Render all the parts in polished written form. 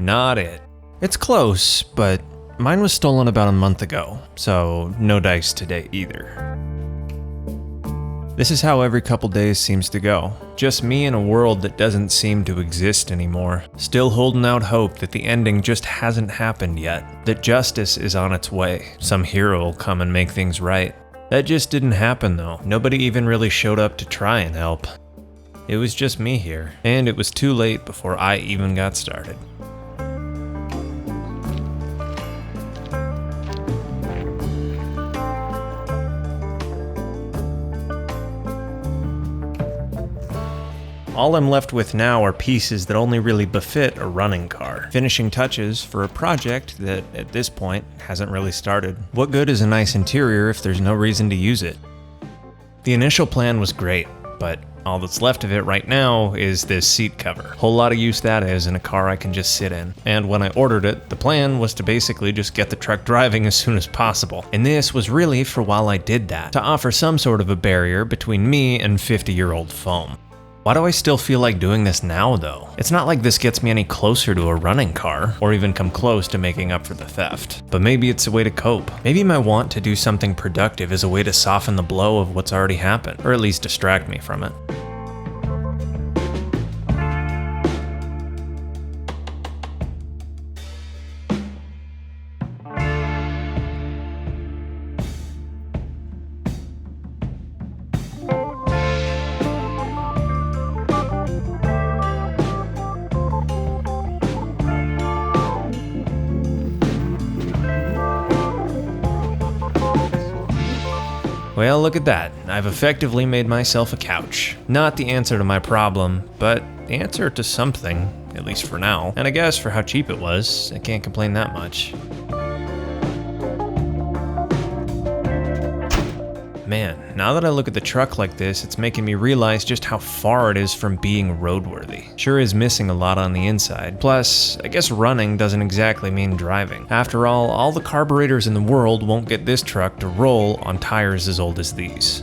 not it. It's close, but mine was stolen about a month ago, so no dice today either. This is how every couple days seems to go. Just me in a world that doesn't seem to exist anymore. Still holding out hope that the ending just hasn't happened yet. That justice is on its way. Some hero will come and make things right. That just didn't happen though. Nobody even really showed up to try and help. It was just me here, and it was too late before I even got started. All I'm left with now are pieces that only really befit a running car. Finishing touches for a project that, at this point, hasn't really started. What good is a nice interior if there's no reason to use it? The initial plan was great, but all that's left of it right now is this seat cover. Whole lot of use that is in a car I can just sit in. And when I ordered it, the plan was to basically just get the truck driving as soon as possible. And this was really for while I did that, to offer some sort of a barrier between me and 50-year-old foam. Why do I still feel like doing this now, though? It's not like this gets me any closer to a running car, or even come close to making up for the theft. But maybe it's a way to cope. Maybe my want to do something productive is a way to soften the blow of what's already happened, or at least distract me from it. Well, look at that. I've effectively made myself a couch. Not the answer to my problem, but the answer to something, at least for now. And I guess for how cheap it was, I can't complain that much. Man, now that I look at the truck like this, it's making me realize just how far it is from being roadworthy. Sure is missing a lot on the inside. Plus, I guess running doesn't exactly mean driving. After all the carburetors in the world won't get this truck to roll on tires as old as these.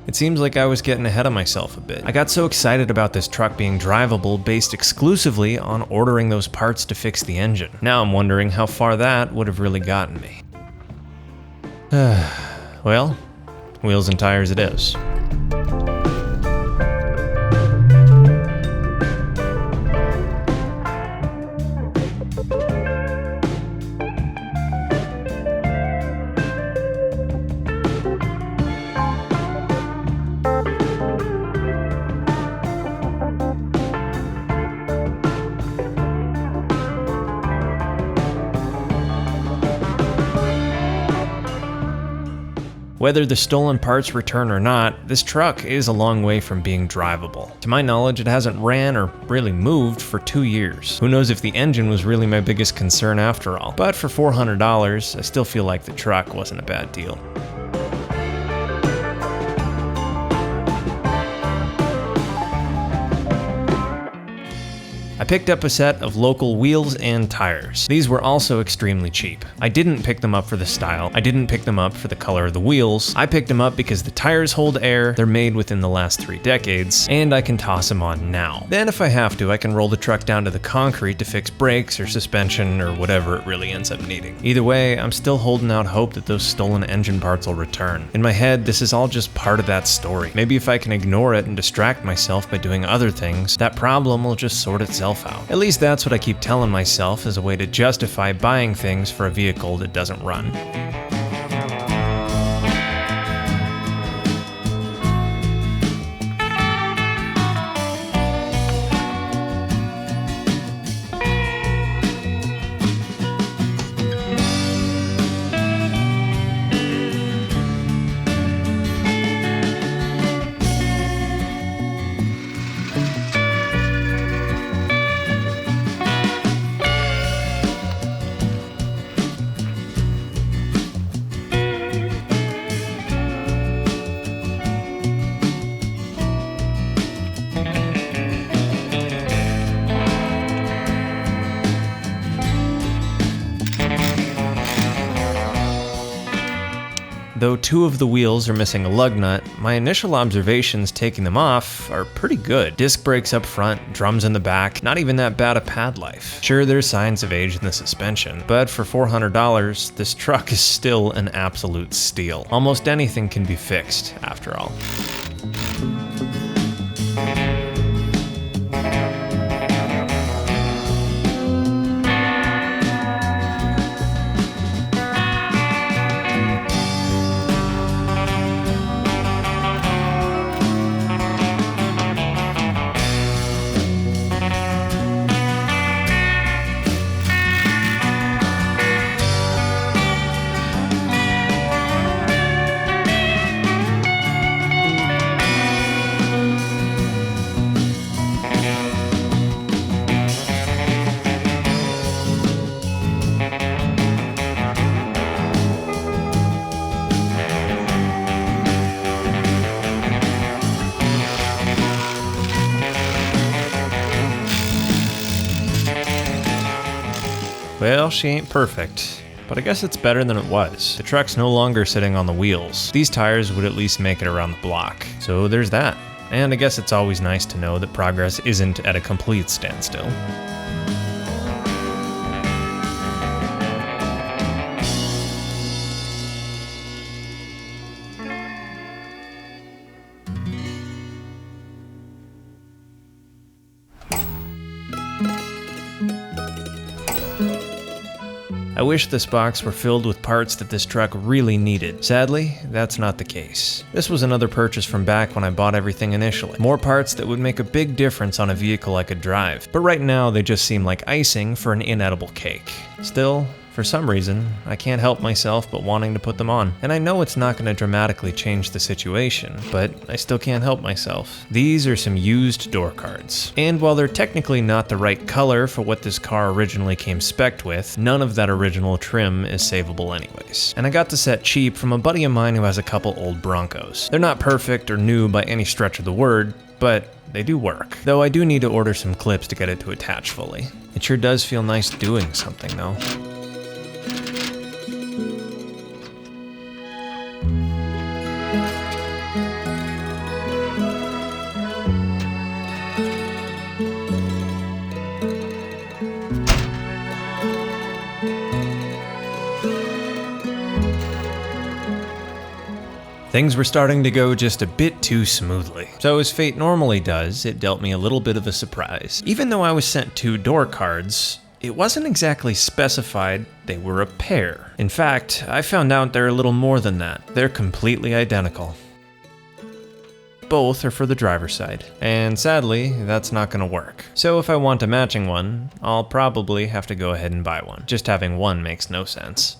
It seems like I was getting ahead of myself a bit. I got so excited about this truck being drivable based exclusively on ordering those parts to fix the engine. Now I'm wondering how far that would have really gotten me. Well, wheels and tires it is. Whether the stolen parts return or not, this truck is a long way from being drivable. To my knowledge, it hasn't ran or really moved for 2 years. Who knows if the engine was really my biggest concern after all. But for $400, I still feel like the truck wasn't a bad deal. I picked up a set of local wheels and tires. These were also extremely cheap. I didn't pick them up for the style. I didn't pick them up for the color of the wheels. I picked them up because the tires hold air, they're made within the last 3 decades, and I can toss them on now. Then if I have to, I can roll the truck down to the concrete to fix brakes or suspension or whatever it really ends up needing. Either way, I'm still holding out hope that those stolen engine parts will return. In my head, this is all just part of that story. Maybe if I can ignore it and distract myself by doing other things, that problem will just sort itself out. At least that's what I keep telling myself as a way to justify buying things for a vehicle that doesn't run. Though 2 of the wheels are missing a lug nut, my initial observations taking them off are pretty good. Disc brakes up front, drums in the back, not even that bad a pad life. Sure, there's signs of age in the suspension, but for $400, this truck is still an absolute steal. Almost anything can be fixed, after all. Well, she ain't perfect, but I guess it's better than it was. The truck's no longer sitting on the wheels. These tires would at least make it around the block. So there's that. And I guess it's always nice to know that progress isn't at a complete standstill. I wish this box were filled with parts that this truck really needed. Sadly, that's not the case. This was another purchase from back when I bought everything initially. More parts that would make a big difference on a vehicle I could drive. But right now, they just seem like icing for an inedible cake. Still, for some reason, I can't help myself but wanting to put them on. And I know it's not going to dramatically change the situation, but I still can't help myself. These are some used door cards. And while they're technically not the right color for what this car originally came spec'd with, none of that original trim is savable anyways. And I got the set cheap from a buddy of mine who has a couple old Broncos. They're not perfect or new by any stretch of the word, but they do work. Though I do need to order some clips to get it to attach fully. It sure does feel nice doing something though. Things were starting to go just a bit too smoothly. So as fate normally does, it dealt me a little bit of a surprise. Even though I was sent 2 door cards, it wasn't exactly specified they were a pair. In fact, I found out they're a little more than that. They're completely identical. Both are for the driver's side, and sadly, that's not gonna work. So if I want a matching one, I'll probably have to go ahead and buy one. Just having one makes no sense.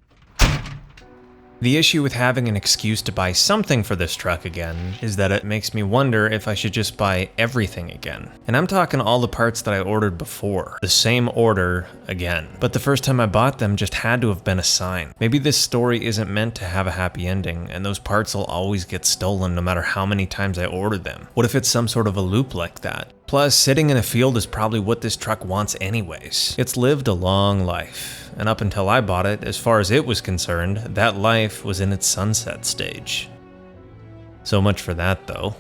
The issue with having an excuse to buy something for this truck again is that it makes me wonder if I should just buy everything again. And I'm talking all the parts that I ordered before, the same order again. But the first time I bought them just had to have been a sign. Maybe this story isn't meant to have a happy ending, and those parts will always get stolen no matter how many times I ordered them. What if it's some sort of a loop like that? Plus, sitting in a field is probably what this truck wants anyways. It's lived a long life, and up until I bought it, as far as it was concerned, that life was in its sunset stage. So much for that though.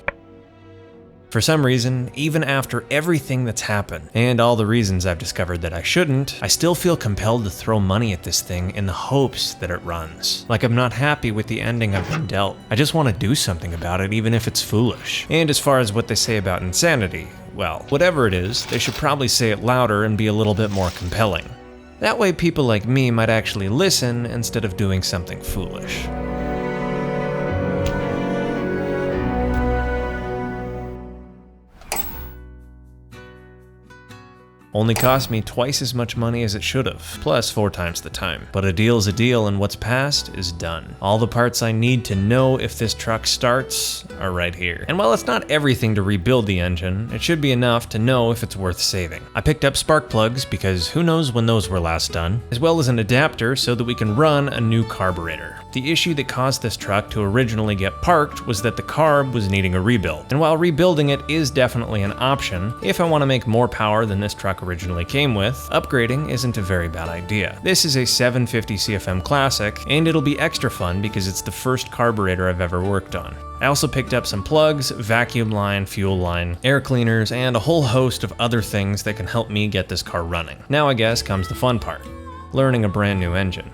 For some reason, even after everything that's happened, and all the reasons I've discovered that I shouldn't, I still feel compelled to throw money at this thing in the hopes that it runs. Like I'm not happy with the ending I've been dealt. I just want to do something about it, even if it's foolish. And as far as what they say about insanity, well, whatever it is, they should probably say it louder and be a little bit more compelling. That way people like me might actually listen instead of doing something foolish. Only cost me twice as much money as it should have, plus 4 times the time. But a deal's a deal, and what's past is done. All the parts I need to know if this truck starts are right here. And while it's not everything to rebuild the engine, it should be enough to know if it's worth saving. I picked up spark plugs because who knows when those were last done, as well as an adapter so that we can run a new carburetor. The issue that caused this truck to originally get parked was that the carb was needing a rebuild. And while rebuilding it is definitely an option, if I want to make more power than this truck originally came with, upgrading isn't a very bad idea. This is a 750 CFM Classic, and it'll be extra fun because it's the first carburetor I've ever worked on. I also picked up some plugs, vacuum line, fuel line, air cleaners, and a whole host of other things that can help me get this car running. Now I guess comes the fun part, learning a brand new engine.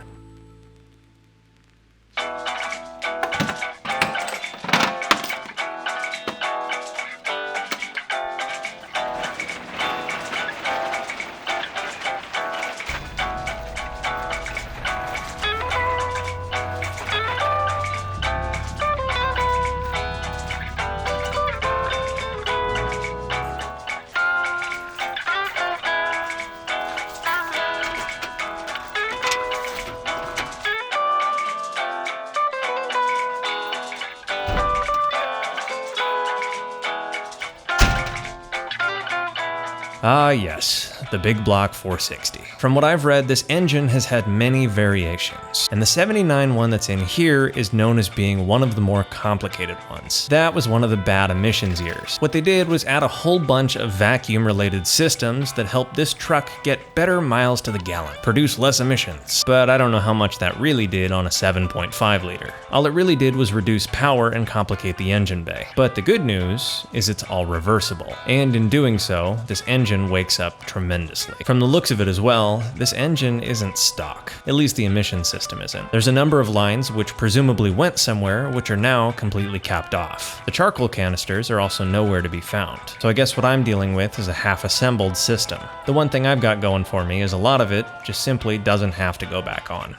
Ah yes, the big block 460. From what I've read, this engine has had many variations, and the 79 one that's in here is known as being one of the more complicated ones. That was one of the bad emissions years. What they did was add a whole bunch of vacuum-related systems that helped this truck get better miles to the gallon, produce less emissions. But I don't know how much that really did on a 7.5 liter. All it really did was reduce power and complicate the engine bay. But the good news is it's all reversible, and in doing so, this engine wakes up tremendously. From the looks of it as well, this engine isn't stock. At least the emission system isn't. There's a number of lines which presumably went somewhere, which are now completely capped off. The charcoal canisters are also nowhere to be found. So I guess what I'm dealing with is a half-assembled system. The one thing I've got going for me is a lot of it just simply doesn't have to go back on.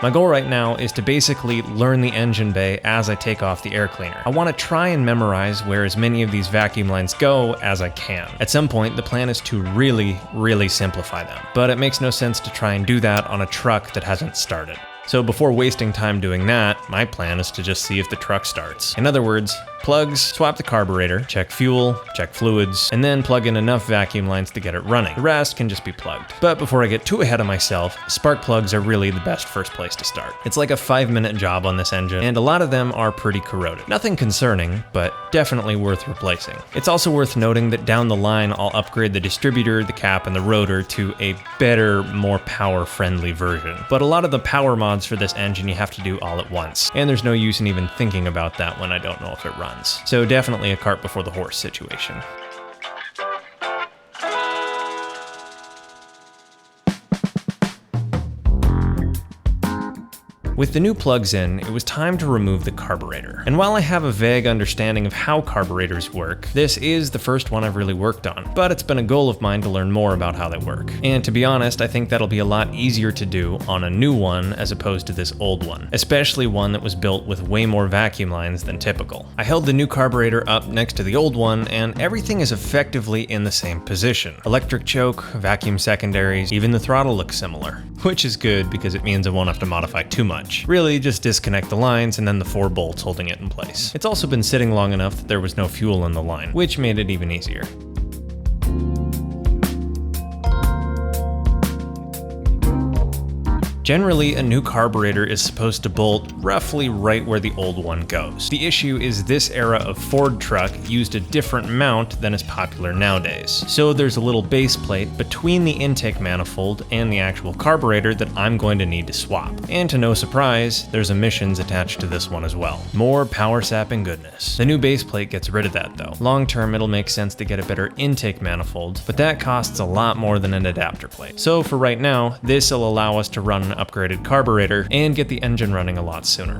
My goal right now is to basically learn the engine bay as I take off the air cleaner. I want to try and memorize where as many of these vacuum lines go as I can. At some point, the plan is to really simplify them, but it makes no sense to try and do that on a truck that hasn't started. So before wasting time doing that, my plan is to just see if the truck starts. In other words, plugs, swap the carburetor, check fuel, check fluids, and then plug in enough vacuum lines to get it running. The rest can just be plugged. But before I get too ahead of myself, spark plugs are really the best first place to start. It's like a 5-minute job on this engine, and a lot of them are pretty corroded. Nothing concerning, but definitely worth replacing. It's also worth noting that down the line, I'll upgrade the distributor, the cap, and the rotor to a better, more power-friendly version. But a lot of the power mods for this engine you have to do all at once, and there's no use in even thinking about that when I don't know if it runs. So definitely a cart before the horse situation. With the new plugs in, it was time to remove the carburetor. And while I have a vague understanding of how carburetors work, this is the first one I've really worked on. But it's been a goal of mine to learn more about how they work. And to be honest, I think that'll be a lot easier to do on a new one as opposed to this old one, especially one that was built with way more vacuum lines than typical. I held the new carburetor up next to the old one, and everything is effectively in the same position. Electric choke, vacuum secondaries, even the throttle looks similar. Which is good because it means I won't have to modify too much. Really, just disconnect the lines and then the 4 bolts holding it in place. It's also been sitting long enough that there was no fuel in the line, which made it even easier. Generally, a new carburetor is supposed to bolt roughly right where the old one goes. The issue is this era of Ford truck used a different mount than is popular nowadays. So there's a little base plate between the intake manifold and the actual carburetor that I'm going to need to swap. And to no surprise, there's emissions attached to this one as well. More power sapping goodness. The new base plate gets rid of that though. Long term, it'll make sense to get a better intake manifold, but that costs a lot more than an adapter plate. So for right now, this will allow us to run an upgraded carburetor and get the engine running a lot sooner.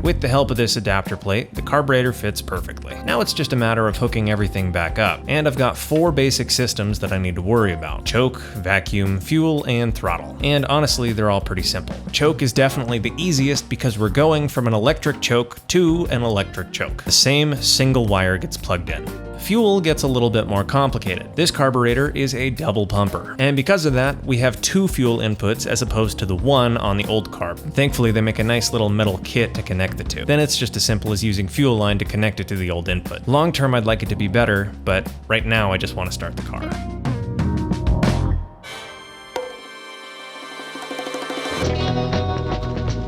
With the help of this adapter plate, the carburetor fits perfectly. Now it's just a matter of hooking everything back up, and I've got 4 basic systems that I need to worry about: choke, vacuum, fuel, and throttle. And honestly, they're all pretty simple. Choke is definitely the easiest because we're going from an electric choke to an electric choke. The same single wire gets plugged in. Fuel gets a little bit more complicated. This carburetor is a double pumper, and because of that, we have 2 fuel inputs as opposed to the 1 on the old carb. Thankfully, they make a nice little metal kit to connect the 2. Then it's just as simple as using fuel line to connect it to the old input. Long term, I'd like it to be better, but right now I just want to start the car.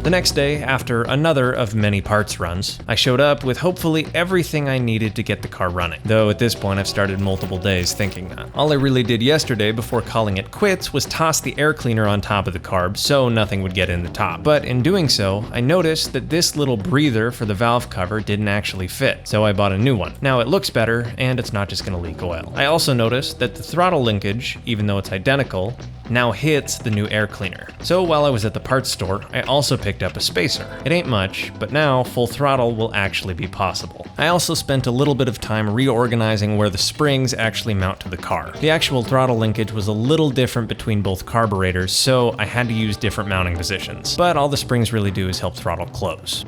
The next day, after another of many parts runs, I showed up with hopefully everything I needed to get the car running, though at this point I've started multiple days thinking that. All I really did yesterday before calling it quits was toss the air cleaner on top of the carb so nothing would get in the top. But in doing so, I noticed that this little breather for the valve cover didn't actually fit, so I bought a new one. Now it looks better, and it's not just going to leak oil. I also noticed that the throttle linkage, even though it's identical, now hits the new air cleaner. So while I was at the parts store, I also picked up a spacer. It ain't much, but now full throttle will actually be possible. I also spent a little bit of time reorganizing where the springs actually mount to the car. The actual throttle linkage was a little different between both carburetors, so I had to use different mounting positions. But all the springs really do is help throttle close.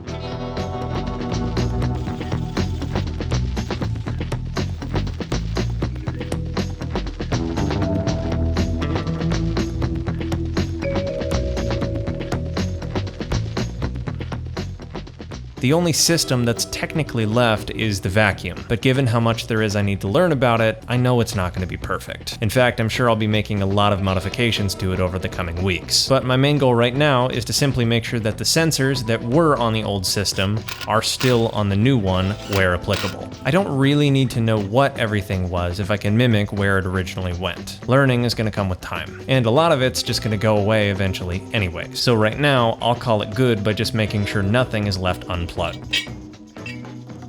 The only system that's technically left is the vacuum, but given how much there is I need to learn about it, I know it's not going to be perfect. In fact, I'm sure I'll be making a lot of modifications to it over the coming weeks. But my main goal right now is to simply make sure that the sensors that were on the old system are still on the new one where applicable. I don't really need to know what everything was if I can mimic where it originally went. Learning is going to come with time, and a lot of it's just going to go away eventually anyway. So right now, I'll call it good by just making sure nothing is left unplugged.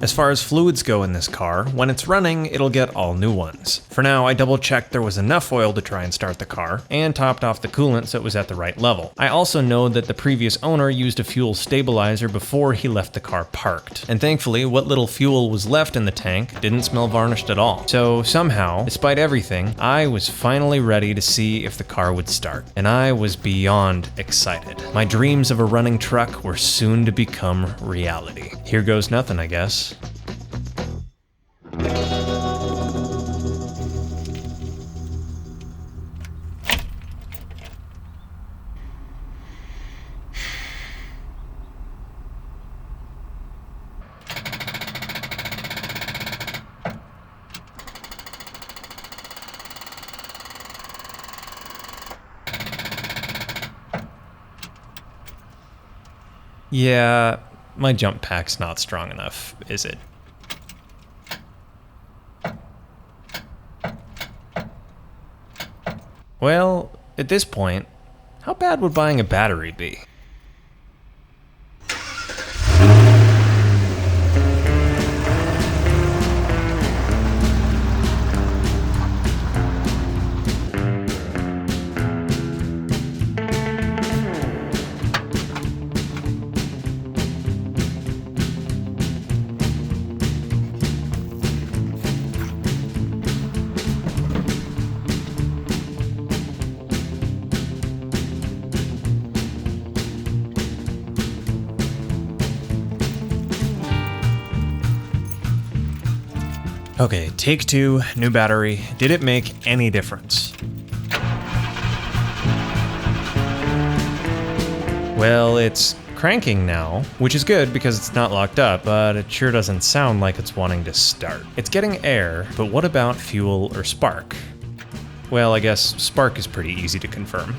As far as fluids go in this car, when it's running, it'll get all new ones. For now, I double-checked there was enough oil to try and start the car, and topped off the coolant so it was at the right level. I also know that the previous owner used a fuel stabilizer before he left the car parked, and thankfully, what little fuel was left in the tank didn't smell varnished at all. So somehow, despite everything, I was finally ready to see if the car would start, and I was beyond excited. My dreams of a running truck were soon to become reality. Here goes nothing, I guess. Yeah, my jump pack's not strong enough, is it? Well, at this point, how bad would buying a battery be? Okay, take two, new battery. Did it make any difference? Well, it's cranking now, which is good because it's not locked up, but it sure doesn't sound like it's wanting to start. It's getting air, but what about fuel or spark? Well, I guess spark is pretty easy to confirm.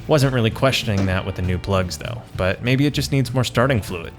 Wasn't really questioning that with the new plugs though, but maybe it just needs more starting fluid.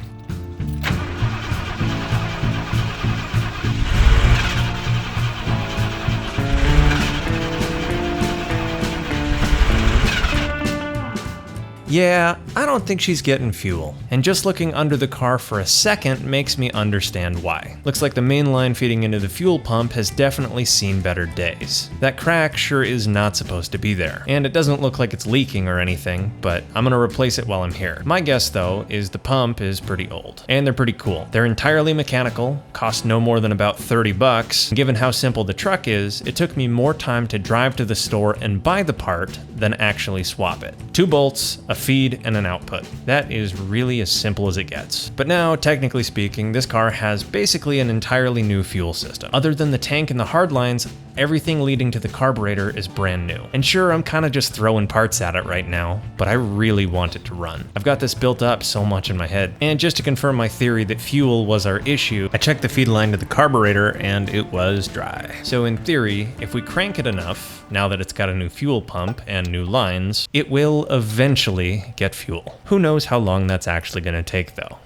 Yeah, I don't think she's getting fuel. And just looking under the car for a second makes me understand why. Looks like the main line feeding into the fuel pump has definitely seen better days. That crack sure is not supposed to be there. And it doesn't look like it's leaking or anything, but I'm gonna replace it while I'm here. My guess though is the pump is pretty old. And they're pretty cool. They're entirely mechanical, cost no more than about $30. Given how simple the truck is, it took me more time to drive to the store and buy the part than actually swap it. 2 bolts, a feed, and an output. That is really as simple as it gets. But now, technically speaking, this car has basically an entirely new fuel system. Other than the tank and the hardlines, Everything leading to the carburetor is brand new. And sure, I'm kind of just throwing parts at it right now, but I really want it to run. I've got this built up so much in my head. And just to confirm my theory that fuel was our issue, I checked the feed line to the carburetor and it was dry. So in theory, if we crank it enough, now that it's got a new fuel pump and new lines, it will eventually get fuel. Who knows how long that's actually going to take though.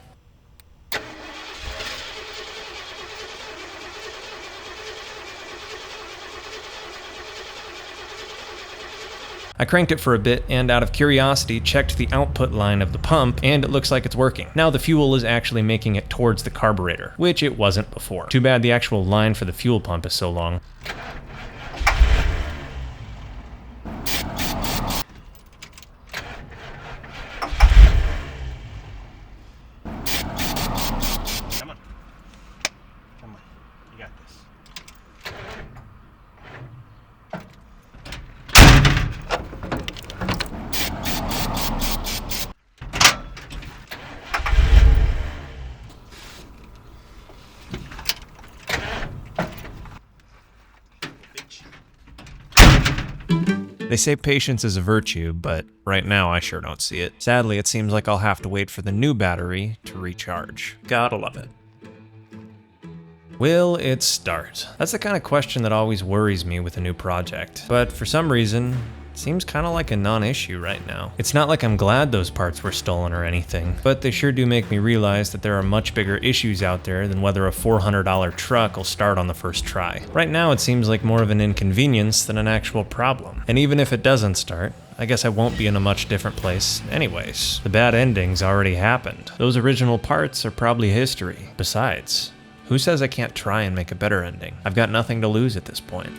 I cranked it for a bit and out of curiosity checked the output line of the pump and it looks like it's working. Now the fuel is actually making it towards the carburetor, which it wasn't before. Too bad the actual line for the fuel pump is so long. Come on. Come on. You got this. They say patience is a virtue, but right now I sure don't see it. Sadly, it seems like I'll have to wait for the new battery to recharge. Gotta love it. Will it start? That's the kind of question that always worries me with a new project. But for some reason, it seems kind of like a non-issue right now. It's not like I'm glad those parts were stolen or anything, but they sure do make me realize that there are much bigger issues out there than whether a $400 truck will start on the first try. Right now it seems like more of an inconvenience than an actual problem. And even if it doesn't start, I guess I won't be in a much different place anyways. The bad ending's already happened. Those original parts are probably history. Besides, who says I can't try and make a better ending? I've got nothing to lose at this point.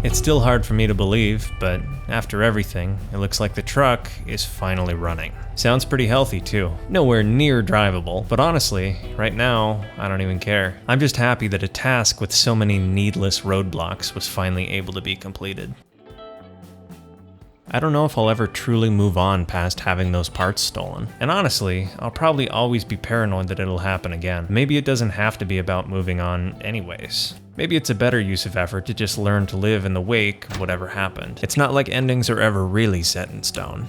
It's still hard for me to believe, but after everything, it looks like the truck is finally running. Sounds pretty healthy too. Nowhere near drivable, but honestly, right now, I don't even care. I'm just happy that a task with so many needless roadblocks was finally able to be completed. I don't know if I'll ever truly move on past having those parts stolen. And honestly, I'll probably always be paranoid that it'll happen again. Maybe it doesn't have to be about moving on anyways. Maybe it's a better use of effort to just learn to live in the wake of whatever happened. It's not like endings are ever really set in stone.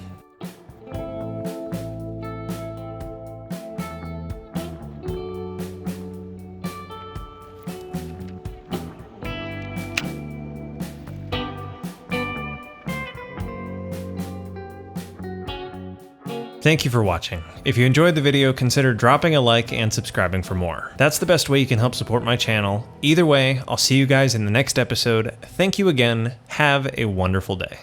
Thank you for watching. If you enjoyed the video, consider dropping a like and subscribing for more. That's the best way you can help support my channel. Either way, I'll see you guys in the next episode. Thank you again. Have a wonderful day.